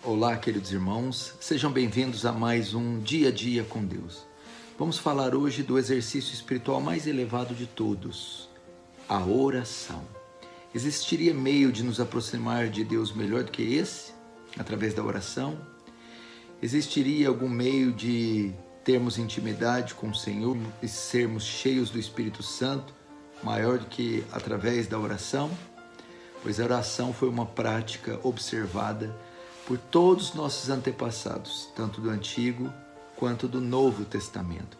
Olá, queridos irmãos, sejam bem-vindos a mais um Dia a Dia com Deus. Vamos falar hoje do exercício espiritual mais elevado de todos, a oração. Existiria meio de nos aproximar de Deus melhor do que esse, através da oração? Existiria algum meio de termos intimidade com o Senhor e sermos cheios do Espírito Santo, maior do que através da oração? Pois a oração foi uma prática observada por todos os nossos antepassados, tanto do Antigo quanto do Novo Testamento.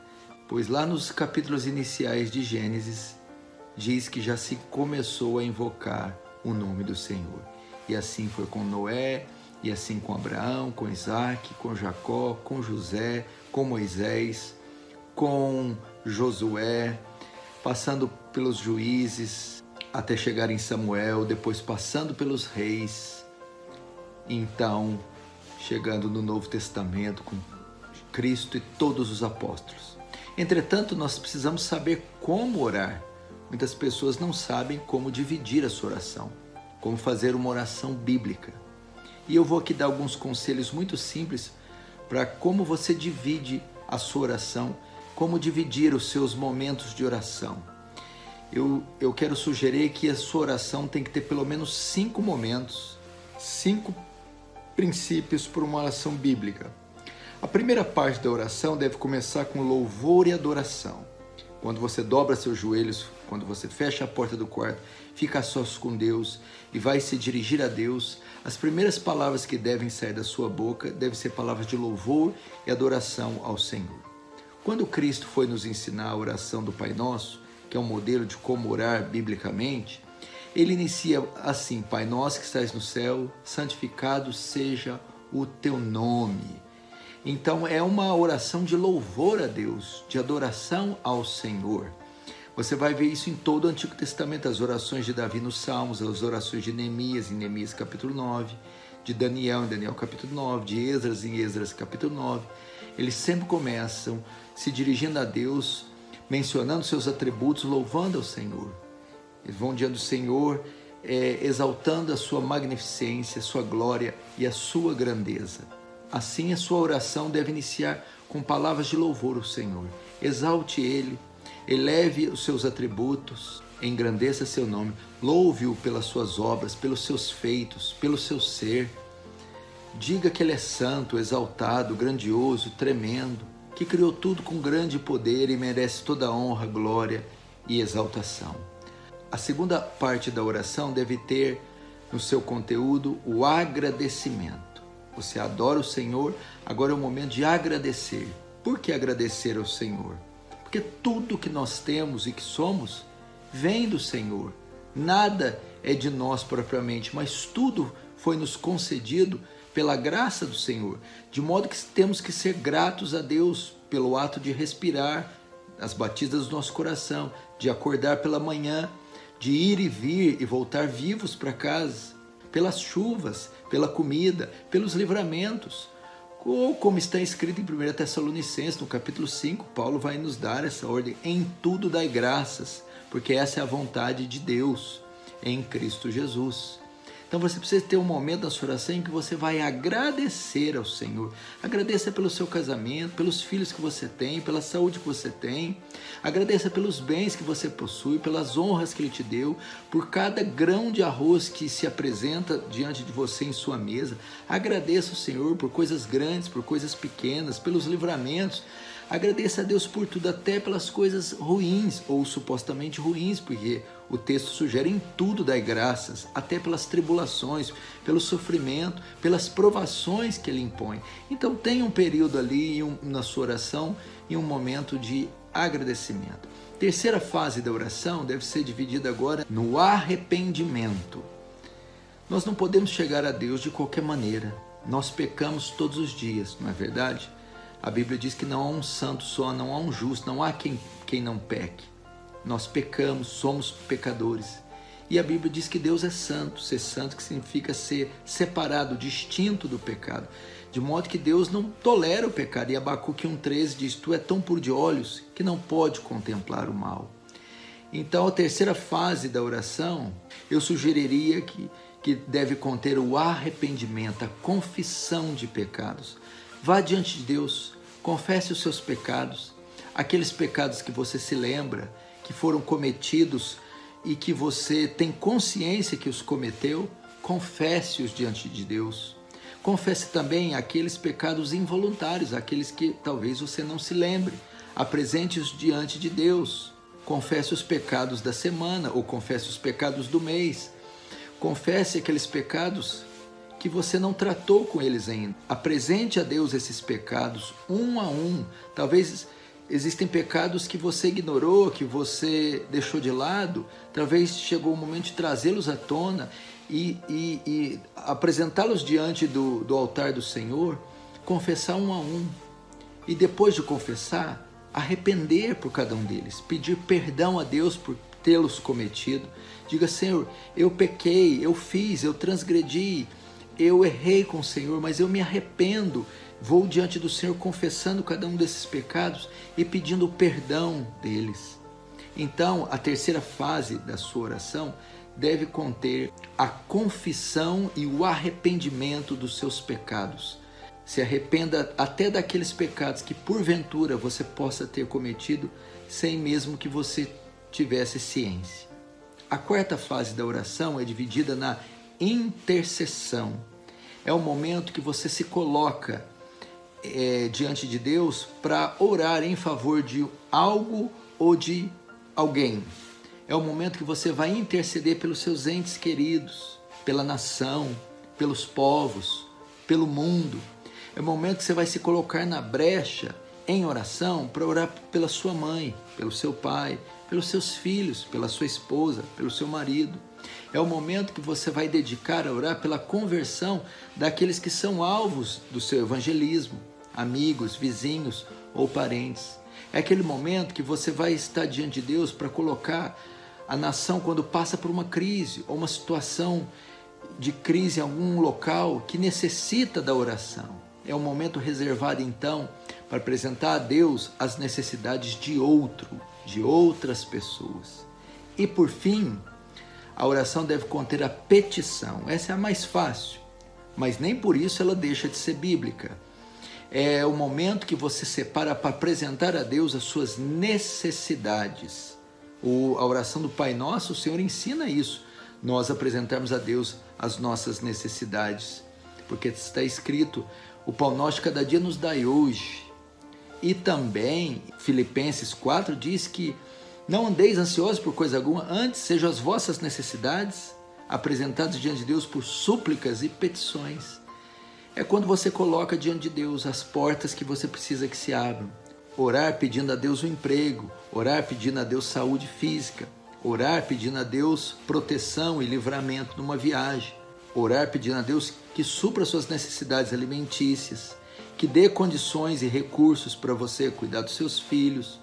Pois lá nos capítulos iniciais de Gênesis, diz que já se começou a invocar o nome do Senhor. E assim foi com Noé, e assim com Abraão, com Isaac, com Jacó, com José, com Moisés, com Josué, passando pelos juízes, até chegar em Samuel, depois passando pelos reis, então chegando no Novo Testamento com Cristo e todos os apóstolos. Entretanto, nós precisamos saber como orar. Muitas pessoas não sabem como dividir a sua oração, como fazer uma oração bíblica. E eu vou aqui dar alguns conselhos muito simples para como você divide a sua oração, como dividir os seus momentos de oração. Eu quero sugerir que a sua oração tem que ter pelo menos 5 momentos, 5 princípios para uma oração bíblica. A primeira parte da oração deve começar com louvor e adoração. Quando você dobra seus joelhos, quando você fecha a porta do quarto, fica a sós com Deus e vai se dirigir a Deus, as primeiras palavras que devem sair da sua boca devem ser palavras de louvor e adoração ao Senhor. Quando Cristo foi nos ensinar a oração do Pai Nosso, que é um modelo de como orar biblicamente, ele inicia assim: Pai nosso que estás no céu, santificado seja o teu nome. Então é uma oração de louvor a Deus, de adoração ao Senhor. Você vai ver isso em todo o Antigo Testamento, as orações de Davi nos Salmos, as orações de Neemias, em Neemias capítulo 9, de Daniel, em Daniel capítulo 9, de Esdras, em Esdras capítulo 9. Eles sempre começam se dirigindo a Deus, mencionando seus atributos, louvando ao Senhor. Eles vão diante do Senhor, exaltando a sua magnificência, a sua glória e a sua grandeza. Assim, a sua oração deve iniciar com palavras de louvor ao Senhor. Exalte Ele, eleve os seus atributos, engrandeça seu nome, louve-o pelas suas obras, pelos seus feitos, pelo seu ser. Diga que Ele é santo, exaltado, grandioso, tremendo, que criou tudo com grande poder e merece toda a honra, glória e exaltação. A segunda parte da oração deve ter no seu conteúdo o agradecimento. Você adora o Senhor, agora é o momento de agradecer. Por que agradecer ao Senhor? Porque tudo que nós temos e que somos vem do Senhor. Nada é de nós propriamente, mas tudo foi nos concedido pela graça do Senhor. De modo que temos que ser gratos a Deus pelo ato de respirar, as batidas do nosso coração, de acordar pela manhã, de ir e vir e voltar vivos para casa, pelas chuvas, pela comida, pelos livramentos. Ou como está escrito em 1 Tessalonicenses, no capítulo 5, Paulo vai nos dar essa ordem: em tudo dai graças, porque essa é a vontade de Deus em Cristo Jesus. Então você precisa ter um momento na sua oração em que você vai agradecer ao Senhor. Agradeça pelo seu casamento, pelos filhos que você tem, pela saúde que você tem. Agradeça pelos bens que você possui, pelas honras que Ele te deu, por cada grão de arroz que se apresenta diante de você em sua mesa. Agradeça ao Senhor por coisas grandes, por coisas pequenas, pelos livramentos. Agradeça a Deus por tudo, até pelas coisas ruins ou supostamente ruins, porque o texto sugere em tudo dai graças, até pelas tribulações, pelo sofrimento, pelas provações que Ele impõe. Então tenha um período ali na sua oração e um momento de agradecimento. Terceira fase da oração deve ser dividida agora no arrependimento. Nós não podemos chegar a Deus de qualquer maneira. Nós pecamos todos os dias, não é verdade? A Bíblia diz que não há um santo só, não há um justo, não há quem não peque. Nós pecamos, somos pecadores. E a Bíblia diz que Deus é santo. Ser santo que significa ser separado, distinto do pecado. De modo que Deus não tolera o pecado. E Abacuque 1,13 diz: tu é tão puro de olhos que não pode contemplar o mal. Então, a terceira fase da oração, eu sugeriria que que deve conter o arrependimento, a confissão de pecados. Vá diante de Deus, confesse os seus pecados, aqueles pecados que você se lembra, que foram cometidos e que você tem consciência que os cometeu, confesse-os diante de Deus. Confesse também aqueles pecados involuntários, aqueles que talvez você não se lembre. Apresente-os diante de Deus. Confesse os pecados da semana ou confesse os pecados do mês. Confesse aqueles pecados que você não tratou com eles ainda. Apresente a Deus esses pecados um a um. Talvez existem pecados que você ignorou, que você deixou de lado. Talvez chegou o momento de trazê-los à tona e apresentá-los diante do altar do Senhor, confessar um a um. E depois de confessar, arrepender por cada um deles, pedir perdão a Deus por tê-los cometido. Diga: Senhor, eu pequei, eu fiz, eu transgredi, eu errei com o Senhor, mas eu me arrependo. Vou diante do Senhor confessando cada um desses pecados e pedindo perdão deles. Então, a terceira fase da sua oração deve conter a confissão e o arrependimento dos seus pecados. Se arrependa até daqueles pecados que porventura você possa ter cometido sem mesmo que você tivesse ciência. A quarta fase da oração é dividida na intercessão. É o momento que você se coloca diante de Deus para orar em favor de algo ou de alguém. É o momento que você vai interceder pelos seus entes queridos, pela nação, pelos povos, pelo mundo. É o momento que você vai se colocar na brecha em oração para orar pela sua mãe, pelo seu pai, pelos seus filhos, pela sua esposa, pelo seu marido. É o momento que você vai dedicar a orar pela conversão daqueles que são alvos do seu evangelismo, amigos, vizinhos ou parentes. É aquele momento que você vai estar diante de Deus para colocar a nação quando passa por uma crise ou uma situação de crise em algum local que necessita da oração. É um momento reservado então para apresentar a Deus as necessidades de outras pessoas. E por fim, a oração deve conter a petição. Essa é a mais fácil, mas nem por isso ela deixa de ser bíblica. É o momento que você separa para apresentar a Deus as suas necessidades. A oração do Pai Nosso, o Senhor ensina isso, nós apresentarmos a Deus as nossas necessidades, porque está escrito: o pão nosso cada dia nos dai hoje. E também Filipenses 4 diz que não andeis ansiosos por coisa alguma, antes sejam as vossas necessidades apresentadas diante de Deus por súplicas e petições. É quando você coloca diante de Deus as portas que você precisa que se abram. Orar pedindo a Deus um emprego, orar pedindo a Deus saúde física, orar pedindo a Deus proteção e livramento numa viagem, orar pedindo a Deus que supra suas necessidades alimentícias, que dê condições e recursos para você cuidar dos seus filhos,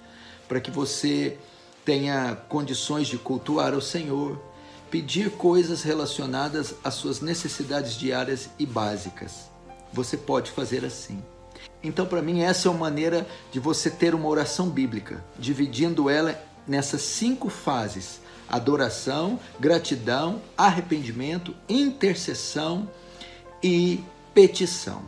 para que você tenha condições de cultuar o Senhor, pedir coisas relacionadas às suas necessidades diárias e básicas. Você pode fazer assim. Então, para mim, essa é uma maneira de você ter uma oração bíblica, dividindo ela nessas 5 fases: adoração, gratidão, arrependimento, intercessão e petição.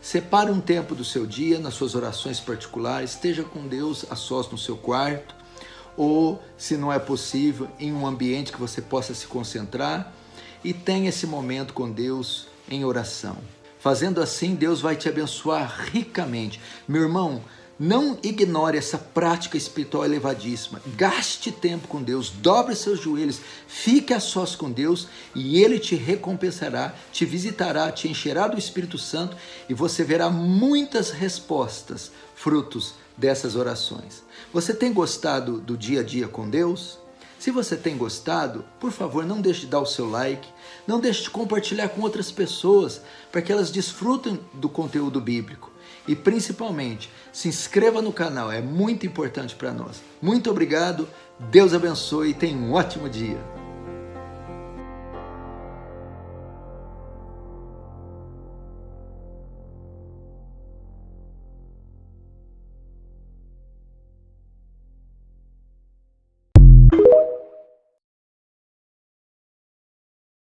Separe um tempo do seu dia, nas suas orações particulares, esteja com Deus a sós no seu quarto, ou, se não é possível, em um ambiente que você possa se concentrar, e tenha esse momento com Deus em oração. Fazendo assim, Deus vai te abençoar ricamente. Meu irmão, não ignore essa prática espiritual elevadíssima. Gaste tempo com Deus, dobre seus joelhos, fique a sós com Deus e Ele te recompensará, te visitará, te encherá do Espírito Santo e você verá muitas respostas, frutos dessas orações. Você tem gostado do dia a dia com Deus? Se você tem gostado, por favor, não deixe de dar o seu like, não deixe de compartilhar com outras pessoas, para que elas desfrutem do conteúdo bíblico. E principalmente, se inscreva no canal, é muito importante para nós. Muito obrigado, Deus abençoe e tenha um ótimo dia.